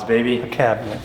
baby. A cabinet.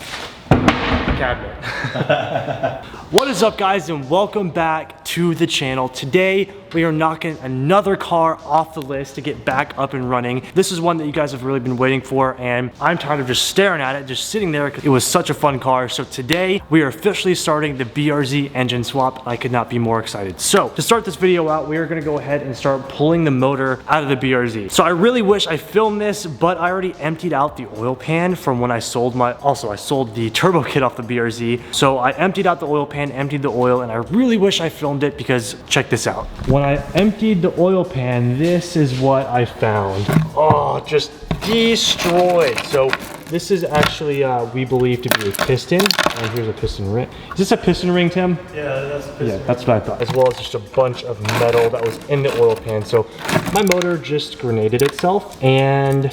Cabinet. What is up, guys, and welcome back to the channel. Today we are knocking another car off the list to get back up and running. This is one that you guys have really been waiting for, and I'm tired of just staring at it, just sitting there, because it was such a fun car. So today we are officially starting the BRZ engine swap. I could not be more excited. So to start this video out, we are going to go ahead and start pulling the motor out of the BRZ. So I really wish I filmed this, but I already emptied out the oil pan from when I sold my, I sold the turbo kit off the BRZ. So I emptied out the oil pan, emptied the oil, and I really wish I filmed it because check this out. When I emptied the oil pan, this is what I found. Oh, just destroyed. So this is actually, we believe to be a piston, and here's a piston ring. Is this a piston ring, Tim? Yeah, that's a piston ring. That's what I thought. As well as just a bunch of metal that was in the oil pan. So my motor just grenaded itself, and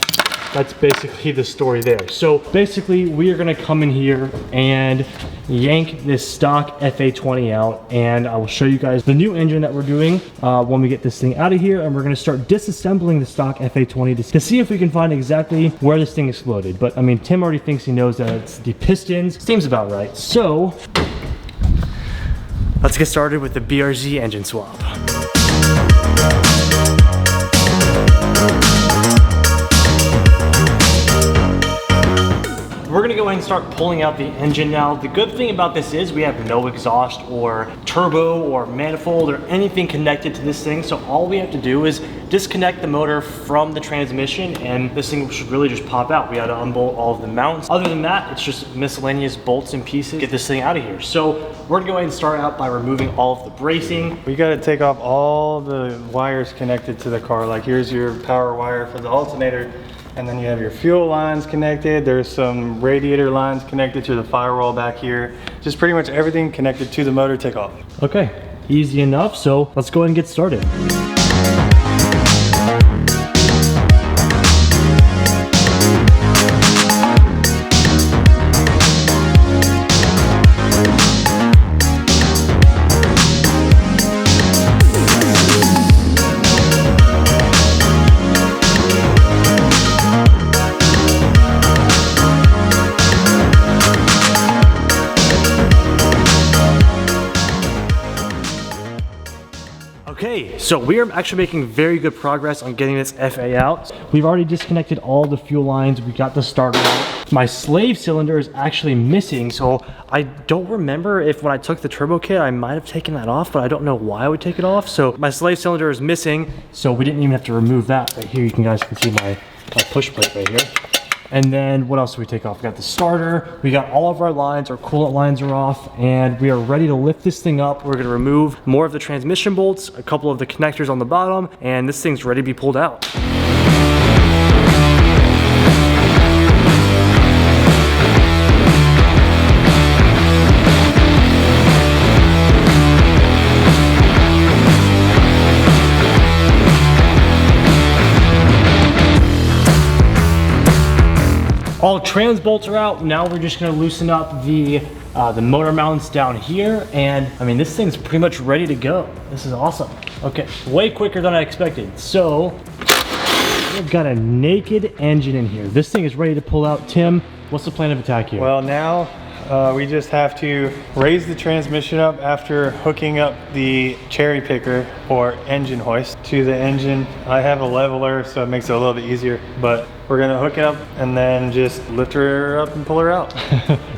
that's basically the story there. So basically we are gonna come in here and yank this stock FA20 out, and I will show you guys the new engine that we're doing when we get this thing out of here, and we're gonna start disassembling the stock FA20 to see if we can find exactly where this thing exploded. But I mean, Tim already thinks he knows that it's the pistons. Seems about right. So let's get started with the BRZ engine swap. We're gonna go ahead and start pulling out the engine now. The good thing about this is we have no exhaust or turbo or manifold or anything connected to this thing. So all we have to do is disconnect the motor from the transmission, and this thing should really just pop out. We had to unbolt all of the mounts. Other than that, it's just miscellaneous bolts and pieces. Get this thing out of here. So we're gonna go ahead and start out by removing all of the bracing. We got to take off all the wires connected to the car. Like here's your power wire for the alternator, and then you have your fuel lines connected. There's some radiator lines connected to the firewall back here. Just pretty much everything connected to the motor, take off. Okay, easy enough. So let's go ahead and get started. Okay, so we are actually making very good progress on getting this FA out. We've already disconnected all the fuel lines. We got the starter out. My slave cylinder is actually missing, so I don't remember if when I took the turbo kit, I might have taken that off, but I don't know why I would take it off. So my slave cylinder is missing, so we didn't even have to remove that. Right here, you guys can see my push plate right here. And then what else do we take off? We got the starter, we got all of our lines, our coolant lines are off, and we are ready to lift this thing up. We're gonna remove more of the transmission bolts, a couple of the connectors on the bottom, and this thing's ready to be pulled out. All trans bolts are out. Now we're just gonna loosen up the motor mounts down here, and I mean, this thing's pretty much ready to go. This is awesome. Okay, way quicker than I expected. So we've got a naked engine in here. This thing is ready to pull out. Tim, what's the plan of attack here? Well, now we just have to raise the transmission up after hooking up the cherry picker or engine hoist to the engine. I have a leveler, so it makes it a little bit easier, but we're gonna hook it up and then just lift her up and pull her out.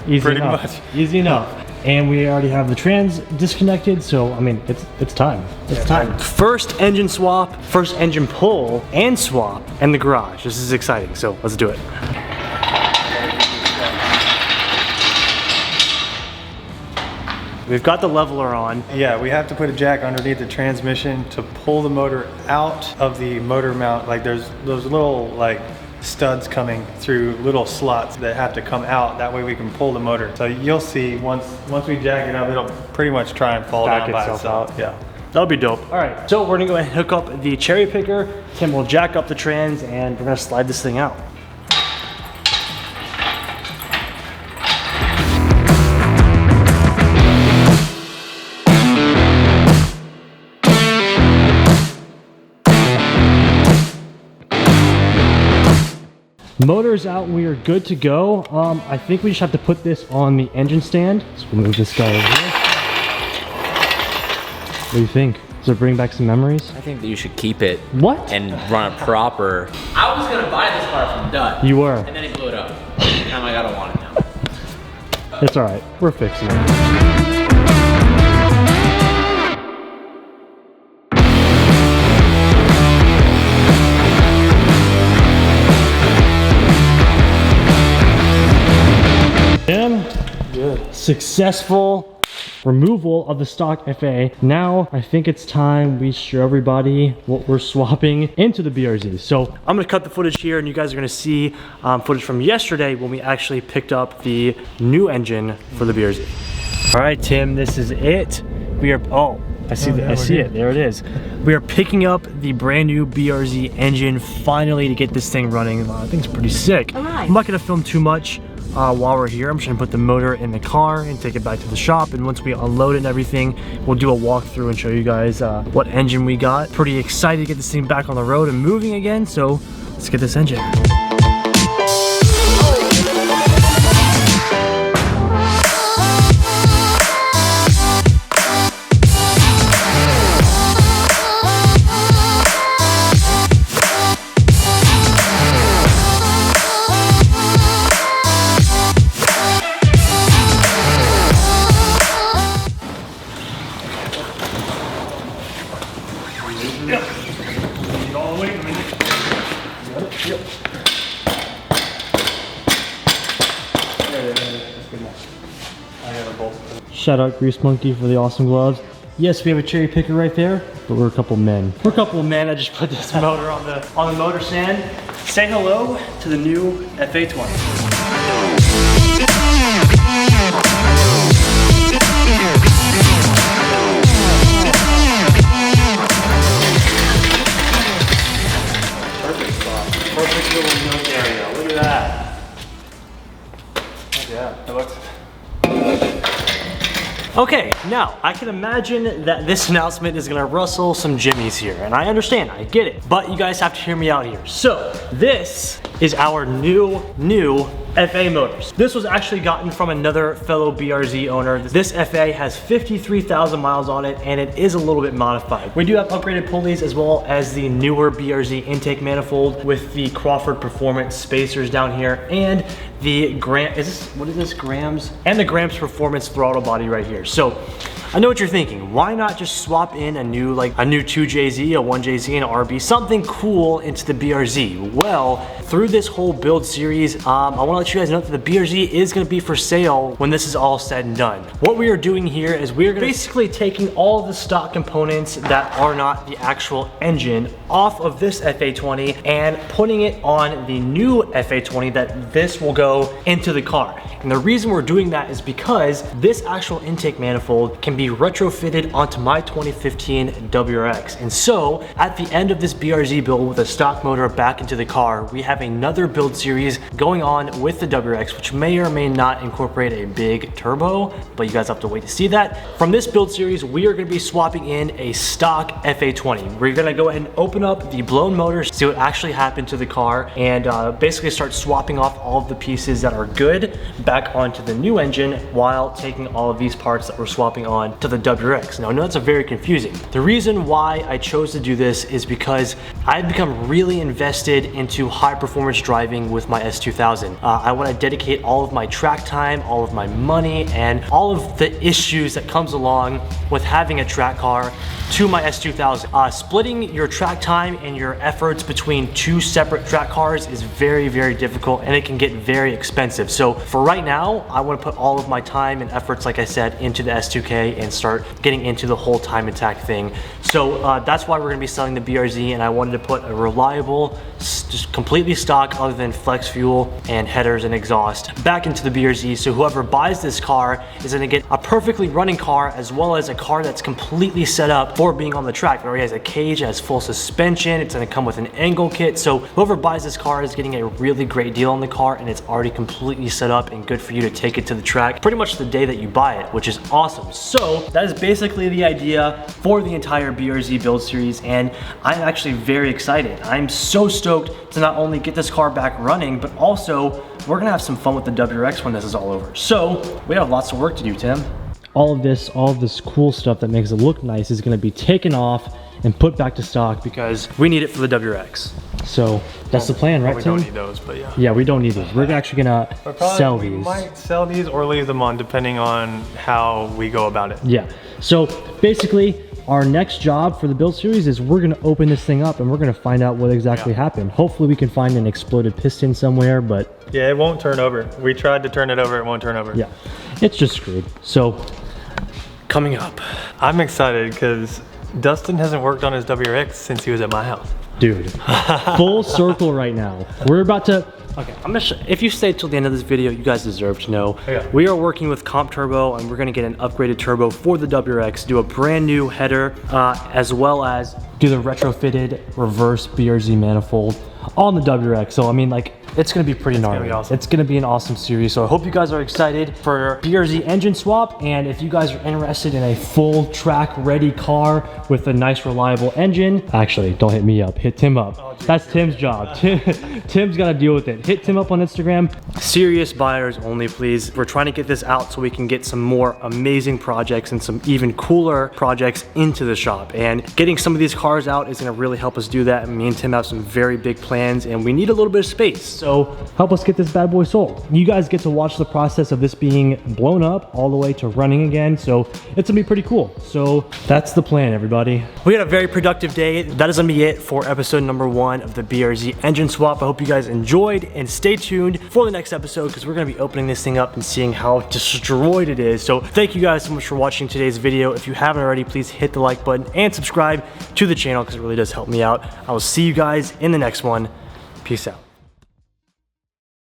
Easy Pretty enough. much. Easy enough. And we already have the trans disconnected, so I mean, it's time. It's time. First engine swap, first engine pull and swap in the garage. This is exciting, so let's do it. We've got the leveler on. Yeah, we have to put a jack underneath the transmission to pull the motor out of the motor mount. Like there's those little like studs coming through little slots that have to come out. That way we can pull the motor. So you'll see once we jack it up, it'll pretty much try and fall down by itself. Yeah. That'll be dope. All right, so we're gonna go ahead and hook up the cherry picker. Tim will jack up the trans, and we're gonna slide this thing out. Motor's out and we are good to go. I think we just have to put this on the engine stand. So we'll move this guy over here. What do you think? Does it bring back some memories? I think that you should keep it. What? And run it proper. I was gonna buy this car from Dut. You were. And then he blew it up. And I'm like, I don't want it now. It's all right. We're fixing it. And good. Successful removal of the stock FA. Now I think it's time we show everybody what we're swapping into the BRZ. So I'm gonna cut the footage here and you guys are gonna see footage from yesterday when we actually picked up the new engine for the BRZ. All right, Tim, this is it. We are, I see it, there it is. We are picking up the brand new BRZ engine finally to get this thing running. I think it's pretty sick. I'm not gonna film too much while we're here. I'm just gonna put the motor in the car and take it back to the shop, and once we unload it and everything, we'll do a walkthrough and show you guys what engine we got. Pretty excited to get this thing back on the road and moving again, so let's get this engine. Shout out Grease Monkey for the awesome gloves. Yes, we have a cherry picker right there, but we're a couple men. We're a couple of men. I just put this motor on the motor stand. Say hello to the new FA20. Perfect spot. Perfect little nook area. Look at that. Yeah, that looks. Okay, now I can imagine that this announcement is gonna rustle some jimmies here, and I understand, I get it, but you guys have to hear me out here. So, this is our new FA motors. This was actually gotten from another fellow BRZ owner. This FA has 53,000 miles on it, and it is a little bit modified. We do have upgraded pulleys as well as the newer BRZ intake manifold with the Crawford Performance spacers down here, and the grams? And the Grams Performance throttle body right here. So, I know what you're thinking. Why not just swap in a new 2JZ, a 1JZ, and an RB, something cool into the BRZ? Well, through this whole build series, I want to let you guys know that the BRZ is going to be for sale when this is all said and done. What we are doing here is we're basically taking all of the stock components that are not the actual engine off of this FA20 and putting it on the new FA20 that this will go into the car. And the reason we're doing that is because this actual intake manifold can be retrofitted onto my 2015 WRX. And so at the end of this BRZ build with a stock motor back into the car, we have another build series going on with the WRX, which may or may not incorporate a big turbo, but you guys have to wait to see that. From this build series, we are gonna be swapping in a stock FA20. We're gonna go ahead and open up the blown motors, see what actually happened to the car, and basically start swapping off all of the pieces that are good back onto the new engine while taking all of these parts that we're swapping on to the WRX. Now I know that's very confusing. The reason why I chose to do this is because I've become really invested into high performance driving with my S2000. I want to dedicate all of my track time, all of my money, and all of the issues that comes along with having a track car to my S2000. Splitting your track time and your efforts between two separate track cars is very, very difficult, and it can get very expensive. So for right now, I want to put all of my time and efforts, like I said, into the S2K and start getting into the whole time attack thing. So that's why we're going to be selling the BRZ, and I wanted to put a reliable, just completely stock other than flex fuel and headers and exhaust back into the BRZ, so whoever buys this car is going to get a perfectly running car as well as a car that's completely set up for being on the track. It already has a cage, it has full suspension, it's going to come with an angle kit, so whoever buys this car is getting a really great deal on the car, and it's already completely set up and good for you to take it to the track pretty much the day that you buy it, which is awesome. So So that is basically the idea for the entire BRZ build series, and I'm actually very excited. I'm so stoked to not only get this car back running, but also we're gonna have some fun with the WRX when this is all over. So we have lots of work to do, Tim. All of this cool stuff that makes it look nice is gonna be taken off and put back to stock because we need it for the WRX. So that's the plan, right, Tim? We don't need those, but yeah. Yeah, we don't need these. We're actually gonna sell these. We might sell these or leave them on depending on how we go about it. Yeah, so basically our next job for the build series is we're gonna open this thing up and we're gonna find out what exactly happened. Hopefully we can find an exploded piston somewhere, but... Yeah, it won't turn over. We tried to turn it over, it won't turn over. Yeah, it's just screwed. So, coming up. I'm excited because Dustin hasn't worked on his WRX since he was at my house. Dude, full circle right now. We're about to, okay, I'm gonna if you stay till the end of this video, you guys deserve to know. We are working with Comp Turbo and we're gonna get an upgraded turbo for the WRX, do a brand new header, as well as do the retrofitted reverse BRZ manifold on the WRX. So I mean, like, it's gonna be pretty gnarly. Gonna be awesome. It's gonna be an awesome series. So I hope you guys are excited for BRZ engine swap. And if you guys are interested in a full track ready car with a nice reliable engine, actually don't hit me up, hit Tim up. Oh, that's Tim's job. Tim's gotta deal with it. Hit Tim up on Instagram. Serious buyers only, please. We're trying to get this out so we can get some more amazing projects and some even cooler projects into the shop. And getting some of these cars out is gonna really help us do that. And me and Tim have some very big plans and we need a little bit of space. So help us get this bad boy sold. You guys get to watch the process of this being blown up all the way to running again. So it's gonna be pretty cool. So that's the plan, everybody. We had a very productive day. That is gonna be it for episode number 1 of the BRZ engine swap. I hope you guys enjoyed and stay tuned for the next episode because we're gonna be opening this thing up and seeing how destroyed it is. So thank you guys so much for watching today's video. If you haven't already, please hit the like button and subscribe to the channel because it really does help me out. I will see you guys in the next one. Peace out.